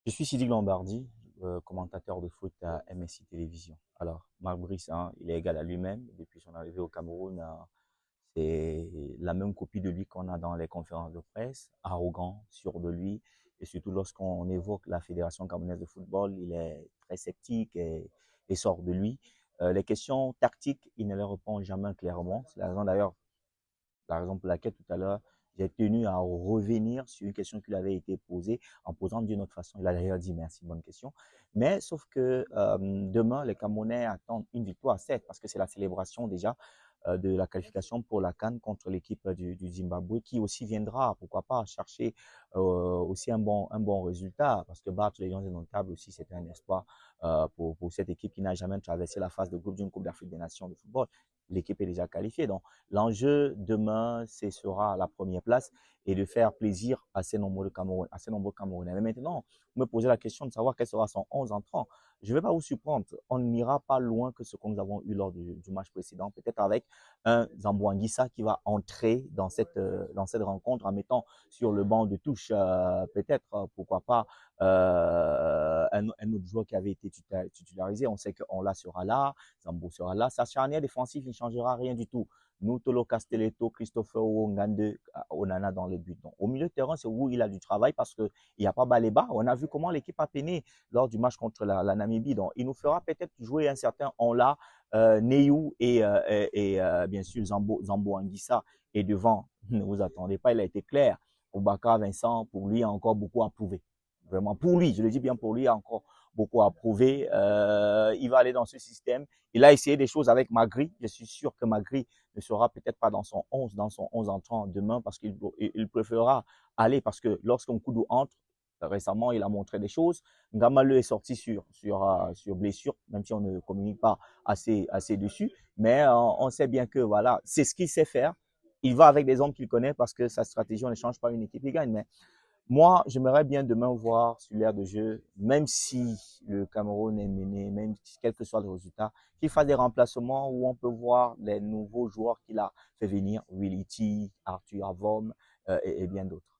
Je suis Sidi Lombardi, commentateur de foot à MSI Télévision. Alors, Marc Brice, hein, il est égal à lui-même. Depuis son arrivée au Cameroun, c'est la même copie de lui qu'on a dans les conférences de presse, arrogant, sûr de lui. Et surtout lorsqu'on évoque la Fédération camerounaise de football, il est très sceptique et sort de lui. Les questions tactiques, il ne les répond jamais clairement. C'est la raison d'ailleurs par exemple, laquelle tout à l'heure, j'ai tenu à revenir sur une question qui lui avait été posée en posant d'une autre façon. Il a d'ailleurs dit merci, bonne question. Mais sauf que demain, les Camerounais attendent une victoire, certes, parce que c'est la célébration déjà de la qualification pour la CAN contre l'équipe du Zimbabwe, qui aussi viendra, pourquoi pas, chercher aussi un bon résultat, parce que battre les Lions indomptables aussi, c'est un espoir pour cette équipe qui n'a jamais traversé la phase de groupe d'une Coupe d'Afrique des Nations de football. L'équipe est déjà qualifiée. Donc, l'enjeu demain, ce sera la première place et de faire plaisir à ces nombreux Camerounais. Mais maintenant, vous me posez la question de savoir quel sera son 11 entrant. Je ne vais pas vous surprendre. On n'ira pas loin que ce que nous avons eu lors du match précédent, peut-être avec un Zamboanguissa qui va entrer dans cette rencontre en mettant sur le banc de touche, peut-être, pourquoi pas, un autre joueur qui avait été titularisé. On sait qu'on là sera là, Zambo sera là. Sa charnière défensive ne changera rien du tout. Nutolo Castelletto, Christopher Ngande, Onana dans les buts. Donc, au milieu de terrain, c'est où il a du travail parce qu'il n'y a pas Baléba. On a vu comment l'équipe a peiné lors du match contre la Namibie. Donc, il nous fera peut-être jouer un certain Onla, Neyou bien sûr Zambo Anguissa. Et devant, ne vous attendez pas, il a été clair. Boubacar Vincent, pour lui, a encore beaucoup à prouver. Vraiment, pour lui, je le dis bien pour lui, il a encore beaucoup à prouver. Il va aller dans ce système. Il a essayé des choses avec Magri. Je suis sûr que Magri ne sera peut-être pas dans son 11 entrant demain parce qu'il préférera aller parce que lorsqu'un coup entre, récemment, il a montré des choses. Ngamaleu est sorti sur blessure, même si on ne communique pas assez dessus. Mais on sait bien que voilà, c'est ce qu'il sait faire. Il va avec des hommes qu'il connaît parce que sa stratégie, on ne change pas une équipe, il gagne. Mais moi, j'aimerais bien demain voir sur l'aire de jeu, même si le Cameroun est mené, même si, quel que soit le résultat, qu'il fasse des remplacements où on peut voir les nouveaux joueurs qu'il a fait venir, Willy T, Arthur Avom et bien d'autres.